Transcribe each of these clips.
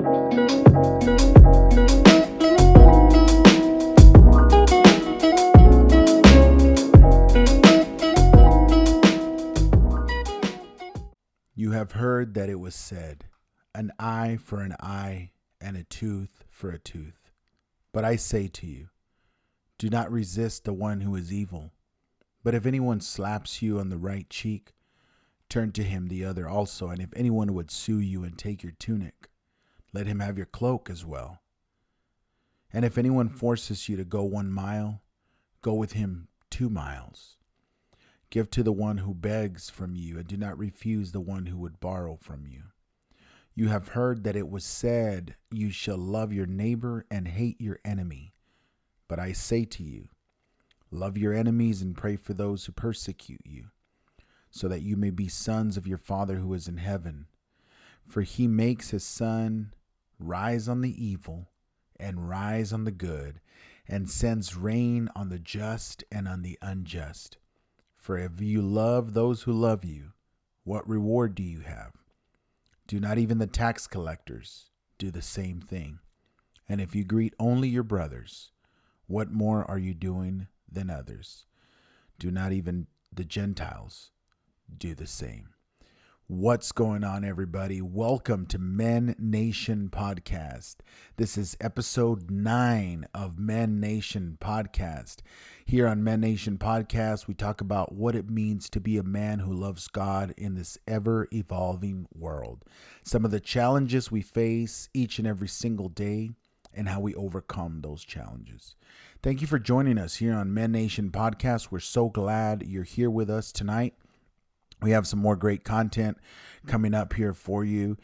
You have heard that it was said, an eye for an eye and a tooth for a tooth. But I say to you, do not resist the one who is evil. But if anyone slaps you on the right cheek, turn to him the other also. And if anyone would sue you and take your tunic, let him have your cloak as well. And if anyone forces you to go 1 mile, go with him 2 miles. Give to the one who begs from you, and do not refuse the one who would borrow from you. You have heard that it was said, you shall love your neighbor and hate your enemy. But I say to you, love your enemies and pray for those who persecute you, so that you may be sons of your Father who is in heaven. For he makes his sun rise on the evil and rise on the good, and sends rain on the just and on the unjust. For if you love those who love you, what reward do you have? Do not even the tax collectors do the same thing? And if you greet only your brothers, what more are you doing than others? Do not even the Gentiles do the same? What's going on, everybody? Welcome to Men Nation Podcast. This is episode 9 of Men Nation Podcast. Here on Men Nation Podcast, we talk about what it means to be a man who loves God in this ever-evolving world. Some of the challenges we face each and every single day, and how we overcome those challenges. Thank you for joining us here on Men Nation Podcast. We're so glad you're here with us tonight. We have some more great content coming up here for you.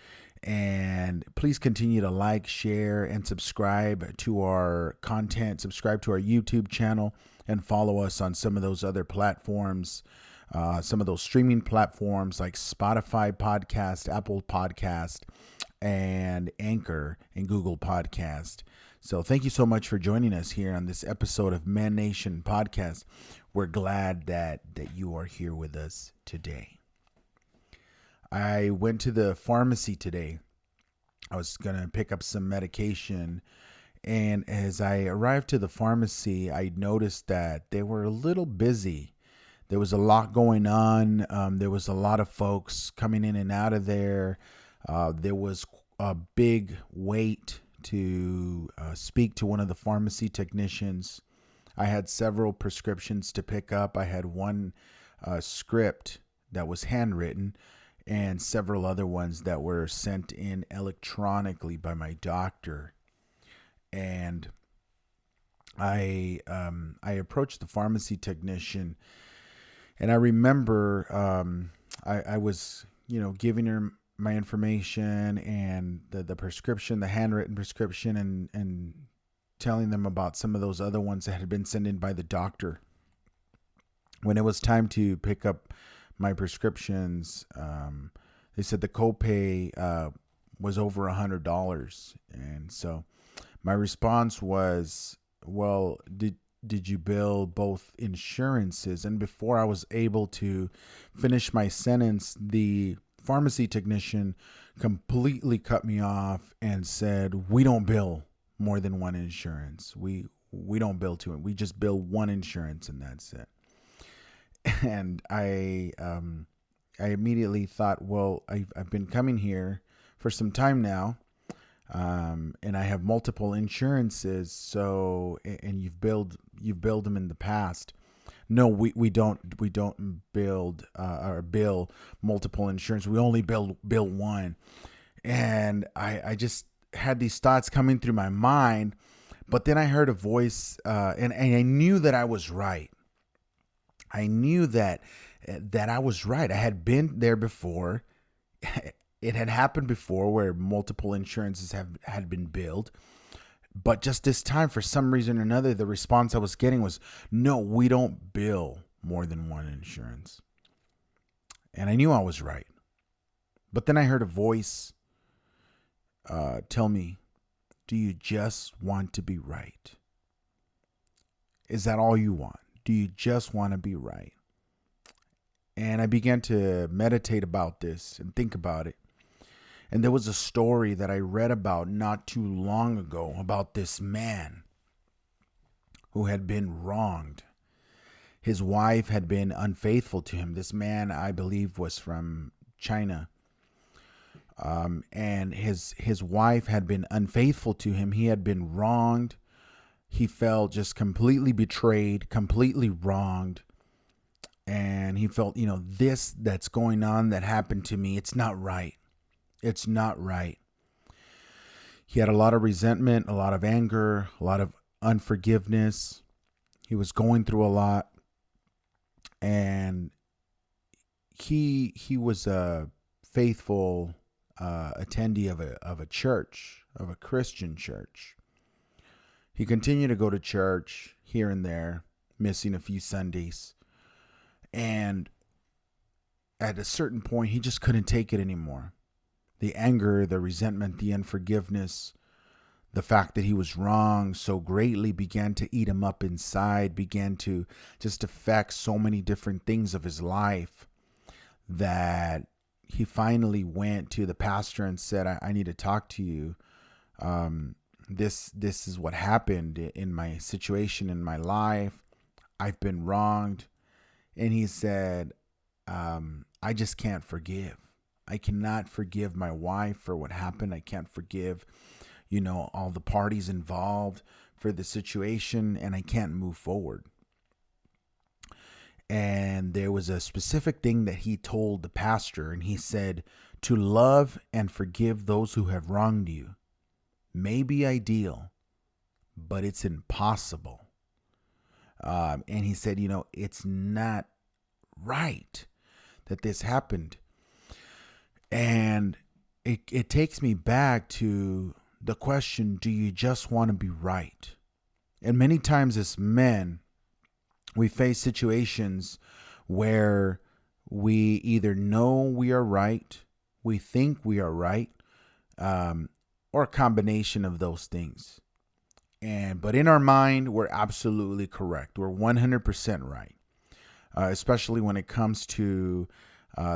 And please continue to like, share, and subscribe to our content. Subscribe to our YouTube channel and follow us on some of those other platforms, some of those streaming platforms like Spotify Podcast, Apple Podcast, and Anchor and Google Podcast. So thank you so much for joining us here on this episode of Men Nation Podcast. We're glad that you are here with us today. I went to the pharmacy today. I was going to pick up some medication. And as I arrived to the pharmacy, I noticed that they were a little busy. There was a lot going on. There was a lot of folks coming in and out of there. There was a big wait to speak to one of the pharmacy technicians. I had several prescriptions to pick up. I had one script that was handwritten and several other ones that were sent in electronically by my doctor. And I approached the pharmacy technician, and I remember I was giving her my information and the prescription, the handwritten prescription, and telling them about some of those other ones that had been sent in by the doctor. When it was time to pick up my prescriptions, they said the copay was over $100. And so my response was, well, did you bill both insurances? And before I was able to finish my sentence, the pharmacy technician completely cut me off and said, we don't bill more than one insurance. We don't bill two. We just bill one insurance, and that's it. And I immediately thought, well, I've been coming here for some time now, and I have multiple insurances. So, and you've billed them in the past. No, we don't build or bill multiple insurance. We only bill one. And I just had these thoughts coming through my mind, but then I heard a voice, and I knew that I was right. I knew that I was right. I had been there before. It had happened before where multiple insurances had been billed. But just this time, for some reason or another, the response I was getting was, no, we don't bill more than one insurance. And I knew I was right. But then I heard a voice tell me, do you just want to be right? Is that all you want? Do you just want to be right? And I began to meditate about this and think about it. And there was a story that I read about not too long ago about this man who had been wronged. His wife had been unfaithful to him. This man, I believe, was from China. And his wife had been unfaithful to him. He had been wronged. He felt just completely betrayed, completely wronged. And he felt, this that's going on that happened to me, it's not right. It's not right. He had a lot of resentment, a lot of anger, a lot of unforgiveness. He was going through a lot. And he was a faithful attendee of a church, of a Christian church. He continued to go to church here and there, missing a few Sundays. And at a certain point, he just couldn't take it anymore. The anger, the resentment, the unforgiveness, the fact that he was wrong so greatly began to eat him up inside, began to just affect so many different things of his life, that he finally went to the pastor and said, I need to talk to you. This is what happened in my situation in my life. I've been wronged. And he said, I just can't forgive. I cannot forgive my wife for what happened. I can't forgive, all the parties involved for the situation, and I can't move forward. And there was a specific thing that he told the pastor, and he said, to love and forgive those who have wronged you may be ideal, but it's impossible. And he said, it's not right that this happened. And it takes me back to the question, do you just want to be right? And many times as men, we face situations where we either know we are right, we think we are right, or a combination of those things. But in our mind, we're absolutely correct. We're 100% right, especially when it comes to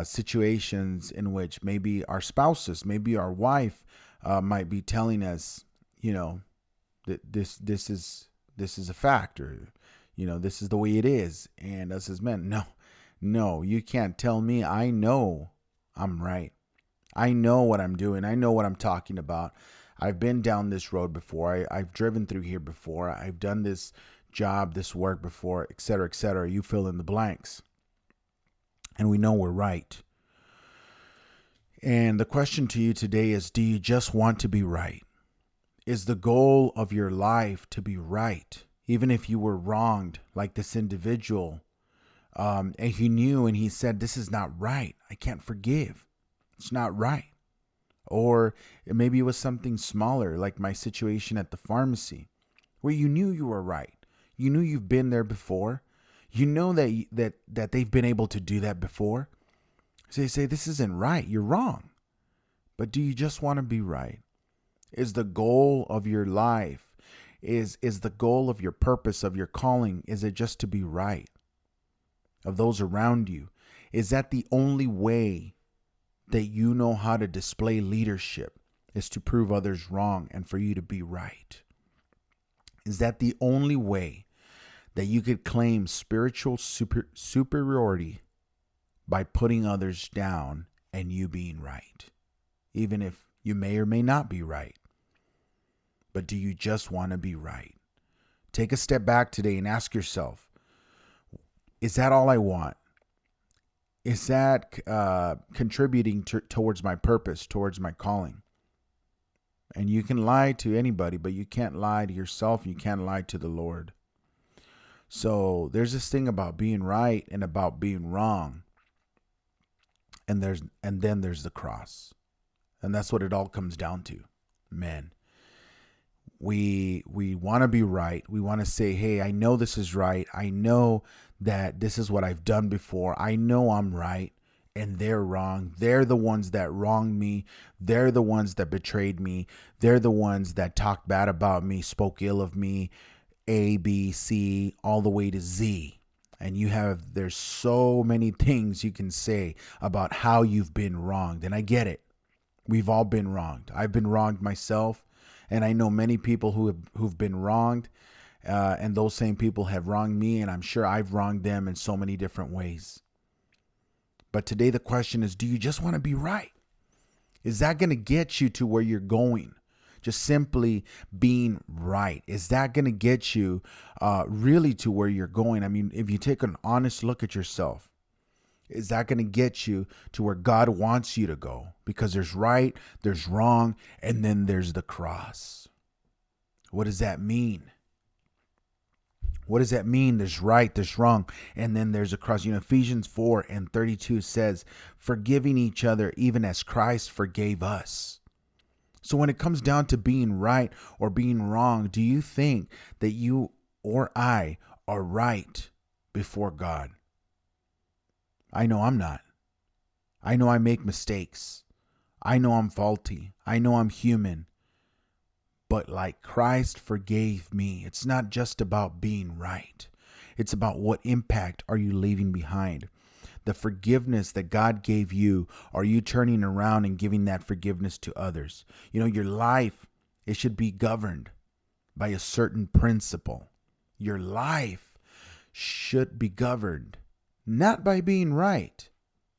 situations in which maybe our spouses, maybe our wife might be telling us, that this is a fact, or this is the way it is. And us as men, no, you can't tell me. I know I'm right. I know what I'm doing. I know what I'm talking about. I've been down this road before. I've driven through here before. I've done this job, this work before, et cetera, et cetera. You fill in the blanks. And we know we're right. And the question to you today is, do you just want to be right? Is the goal of your life to be right? Even if you were wronged, like this individual, and he knew and he said, this is not right. I can't forgive. It's not right. Or maybe it was something smaller, like my situation at the pharmacy, where you knew you were right. You knew you've been there before. You know that they've been able to do that before. So you say, this isn't right. You're wrong. But do you just want to be right? Is the goal of your life, is the goal of your purpose, of your calling, is it just to be right? Of those around you? Is that the only way that you know how to display leadership, is to prove others wrong and for you to be right? Is that the only way that you could claim spiritual superiority, by putting others down and you being right, even if you may or may not be right? But do you just want to be right? Take a step back today and ask yourself, is that all I want? Is that contributing towards my purpose, towards my calling? And you can lie to anybody, but you can't lie to yourself. You can't lie to the Lord. So there's this thing about being right and about being wrong. And then there's the cross. And that's what it all comes down to. Men, we want to be right. We want to say, hey, I know this is right. I know that this is what I've done before. I know I'm right and they're wrong. They're the ones that wronged me. They're the ones that betrayed me. They're the ones that talked bad about me, spoke ill of me, A, B, C, all the way to Z. And there's so many things you can say about how you've been wronged. And I get it. We've all been wronged. I've been wronged myself, and I know many people who've been wronged, and those same people have wronged me, and I'm sure I've wronged them in so many different ways. But today the question is, do you just want to be right? Is that going to get you to where you're going? Just simply being right. Is that going to get you really to where you're going? I mean, if you take an honest look at yourself, is that going to get you to where God wants you to go? Because there's right, there's wrong, and then there's the cross. What does that mean? What does that mean? There's right, there's wrong, and then there's a cross. Ephesians 4:32 says, forgiving each other even as Christ forgave us. So when it comes down to being right or being wrong, do you think that you or I are right before God? I know I'm not. I know I make mistakes. I know I'm faulty. I know I'm human. But like Christ forgave me, it's not just about being right. It's about what impact are you leaving behind. The forgiveness that God gave you, are you turning around and giving that forgiveness to others? Your life, it should be governed by a certain principle. Your life should be governed not by being right.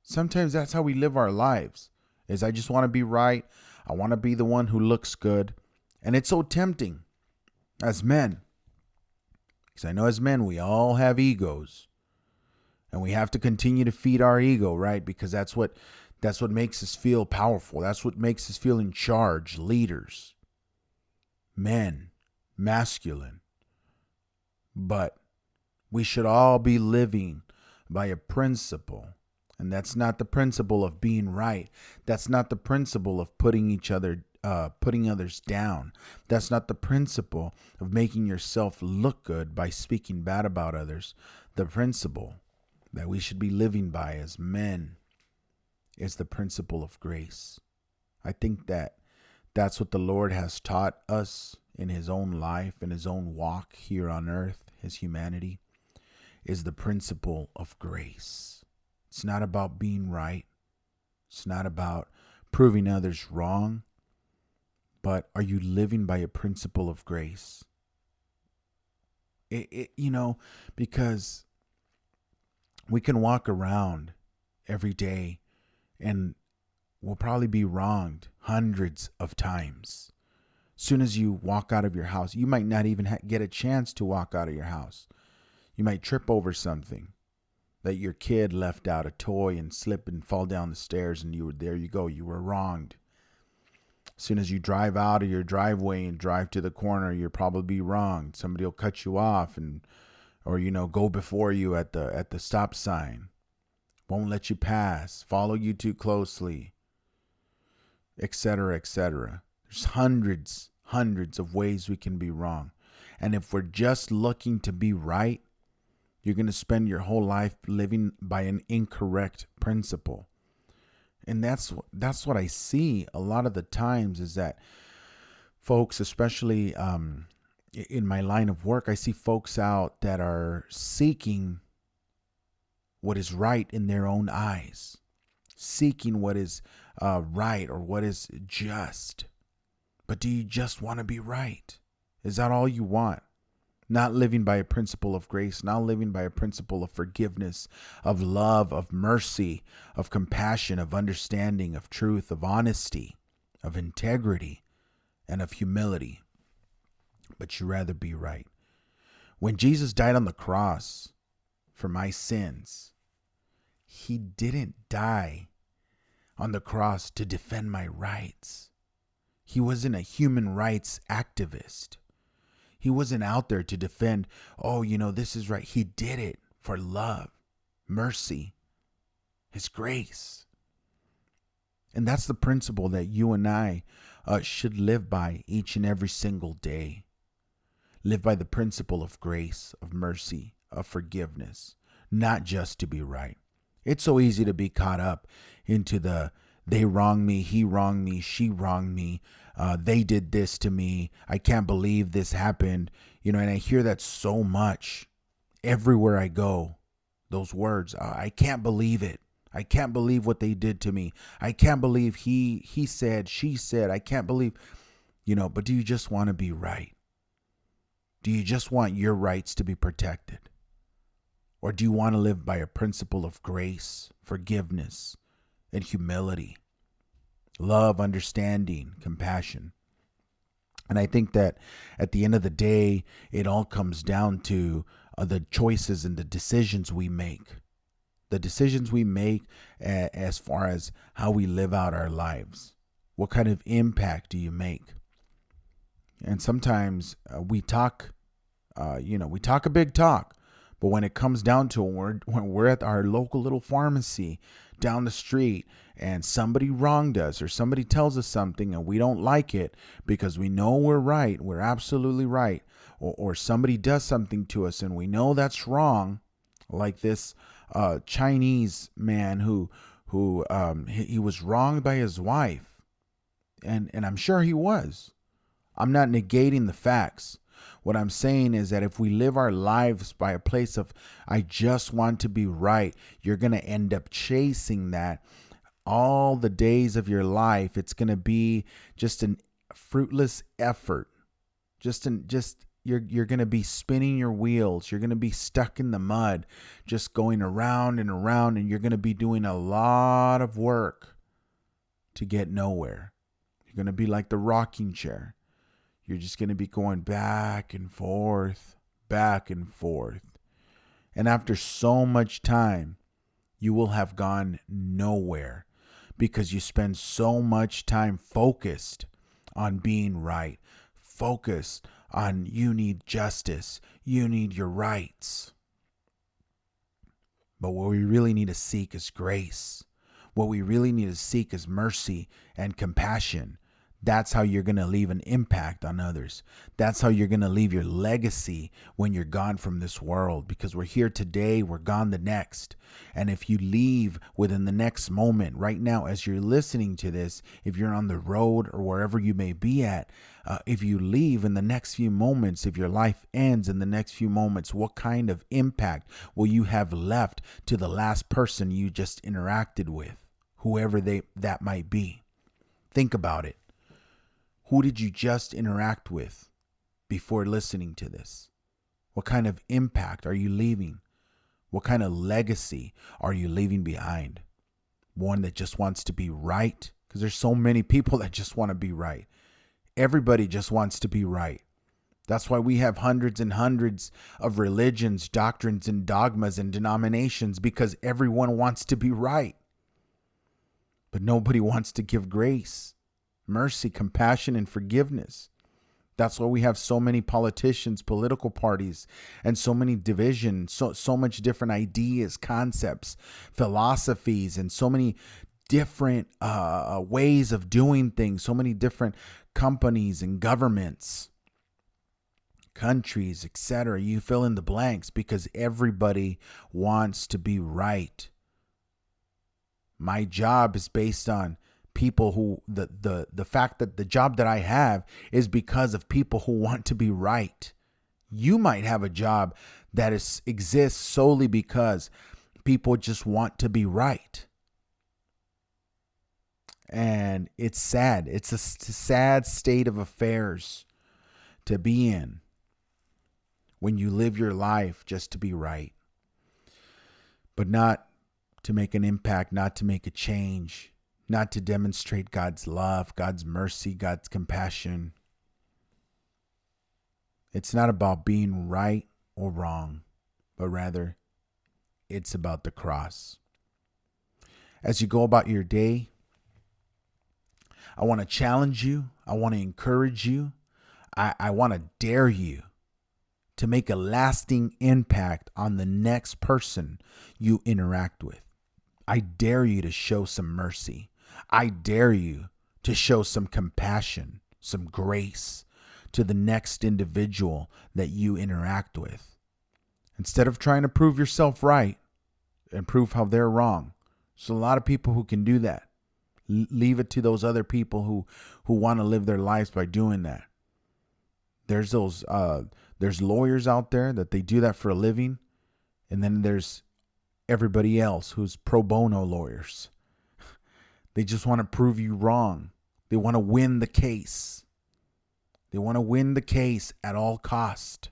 Sometimes that's how we live our lives, is I just want to be right. I want to be the one who looks good. And it's so tempting as men, because I know as men, we all have egos, and we have to continue to feed our ego, right? Because that's what makes us feel powerful. That's what makes us feel in charge, leaders, men, masculine. But we should all be living by a principle. And that's not the principle of being right. That's not the principle of putting others down. That's not the principle of making yourself look good by speaking bad about others. The principle that we should be living by as men is the principle of grace. I think that that's what the Lord has taught us in his own life, in his own walk here on earth, his humanity, is the principle of grace. It's not about being right. It's not about proving others wrong. But are you living by a principle of grace? Because we can walk around every day and we'll probably be wronged hundreds of times. As soon as you walk out of your house, you might not even get a chance to walk out of your house. You might trip over something that your kid left out, a toy, and slip and fall down the stairs, and there you go, you were wronged. As soon as you drive out of your driveway and drive to the corner, you'll probably be wronged. Somebody will cut you off or go before you at the stop sign. Won't let you pass, follow you too closely, etc., etc. There's hundreds of ways we can be wrong. And if we're just looking to be right, you're going to spend your whole life living by an incorrect principle. And that's what I see a lot of the times, is that folks, especially in my line of work, I see folks out that are seeking what is right in their own eyes, seeking what is right or what is just. But do you just want to be right? Is that all you want? Not living by a principle of grace, not living by a principle of forgiveness, of love, of mercy, of compassion, of understanding, of truth, of honesty, of integrity, and of humility. But you rather be right. When Jesus died on the cross for my sins, he didn't die on the cross to defend my rights. He wasn't a human rights activist. He wasn't out there to defend, this is right. He did it for love, mercy, his grace. And that's the principle that you and I should live by each and every single day. Live by the principle of grace, of mercy, of forgiveness, not just to be right. It's so easy to be caught up into the they wronged me, he wronged me, she wronged me, they did this to me, I can't believe this happened. And I hear that so much everywhere I go. Those words, I can't believe it. I can't believe what they did to me. I can't believe he said, she said, I can't believe, but do you just want to be right? Do you just want your rights to be protected? Or do you want to live by a principle of grace, forgiveness, and humility, love, understanding, compassion? And I think that at the end of the day, it all comes down to the choices and the decisions we make. The decisions we make as far as how we live out our lives. What kind of impact do you make? And sometimes we talk a big talk. But when it comes down to when we're at our local little pharmacy down the street and somebody wronged us or somebody tells us something and we don't like it because we know we're right, we're absolutely right, or somebody does something to us and we know that's wrong, like this Chinese man who he was wronged by his wife, and I'm sure he was. I'm not negating the facts. What I'm saying is that if we live our lives by a place of, I just want to be right, you're going to end up chasing that all the days of your life. It's going to be just a fruitless effort. You're going to be spinning your wheels. You're going to be stuck in the mud, just going around and around, and you're going to be doing a lot of work to get nowhere. You're going to be like the rocking chair. You're just going to be going back and forth, back and forth. And after so much time, you will have gone nowhere because you spend so much time focused on being right, focused on you need justice, you need your rights. But what we really need to seek is grace. What we really need to seek is mercy and compassion. That's how you're going to leave an impact on others. That's how you're going to leave your legacy when you're gone from this world. Because we're here today, we're gone the next. And if you leave within the next moment, right now, as you're listening to this, if you're on the road or wherever you may be at, if you leave in the next few moments, if your life ends in the next few moments, what kind of impact will you have left to the last person you just interacted with, whoever that might be? Think about it. Who did you just interact with before listening to this? What kind of impact are you leaving? What kind of legacy are you leaving behind? One that just wants to be right? Because there's so many people that just want to be right. Everybody just wants to be right. That's why we have hundreds and hundreds of religions, doctrines, and dogmas and denominations, because everyone wants to be right. But nobody wants to give grace, mercy, compassion, and forgiveness. That's why we have so many politicians, political parties, and so many divisions, so much different ideas, concepts, philosophies, and so many different ways of doing things, so many different companies and governments, countries, etc. You fill in the blanks because everybody wants to be right. My job is based on people who the fact that the job that I have is because of people who want to be right. You might have a job that exists solely because people just want to be right. And it's sad. It's a sad state of affairs to be in when you live your life just to be right, but not to make an impact, not to make a change, not to demonstrate God's love, God's mercy, God's compassion. It's not about being right or wrong, but rather it's about the cross. As you go about your day, I want to challenge you. I want to encourage you. I want to dare you to make a lasting impact on the next person you interact with. I dare you to show some mercy. I dare you to show some compassion, some grace to the next individual that you interact with. Instead of trying to prove yourself right and prove how they're wrong. There's a lot of people who can do that. Leave it to those other people who want to live their lives by doing that. There's lawyers out there that they do that for a living. And then there's everybody else who's pro bono lawyers. They just want to prove you wrong. They want to win the case. They want to win the case at all cost.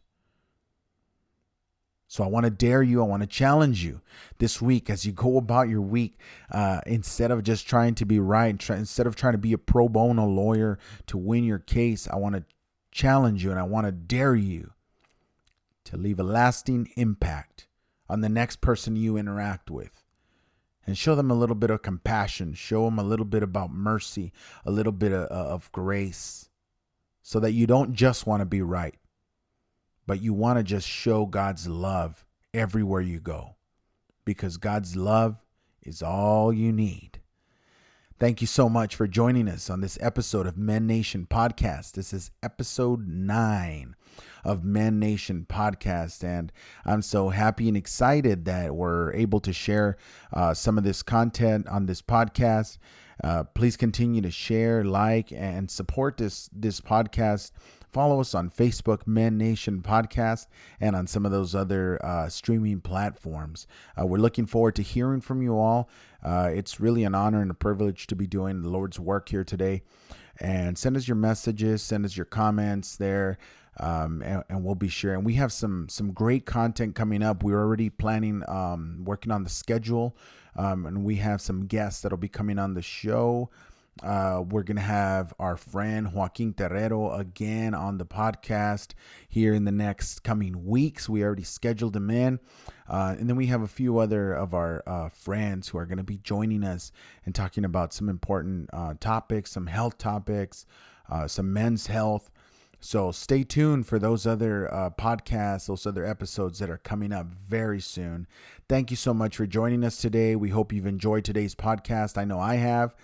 So I want to dare you. I want to challenge you this week as you go about your week. Instead of just trying to be right, instead of trying to be a pro bono lawyer to win your case, I want to challenge you and I want to dare you to leave a lasting impact on the next person you interact with. And show them a little bit of compassion. Show them a little bit about mercy, a little bit of grace, so that you don't just want to be right, but you want to just show God's love everywhere you go, because God's love is all you need. Thank you so much for joining us on this episode of Men Nation Podcast. This is episode 9 of Men Nation Podcast, and I'm so happy and excited that we're able to share some of this content on this podcast. Please continue to share, like, and support this podcast. Follow us on Facebook, Men Nation Podcast, and on some of those other streaming platforms. We're looking forward to hearing from you all. It's really an honor and a privilege to be doing the Lord's work here today. And send us your messages, send us your comments there, and we'll be sharing. We have some great content coming up. We're already planning, working on the schedule, and we have some guests that'll be coming on the show. We're going to have our friend Joaquin Terrero again on the podcast here in the next coming weeks. We already scheduled him in. And then we have a few other of our friends who are going to be joining us and talking about some important topics, some health topics, some men's health. So stay tuned for those other podcasts, those other episodes that are coming up very soon. Thank you so much for joining us today. We hope you've enjoyed today's podcast. I know I have.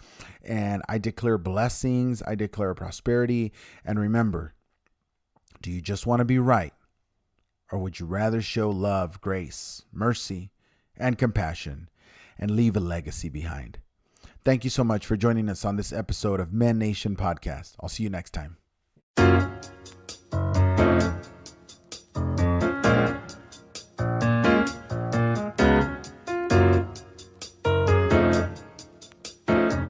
And I declare blessings. I declare prosperity. And remember, do you just want to be right? Or would you rather show love, grace, mercy, and compassion and leave a legacy behind? Thank you so much for joining us on this episode of Men Nation Podcast. I'll see you next time.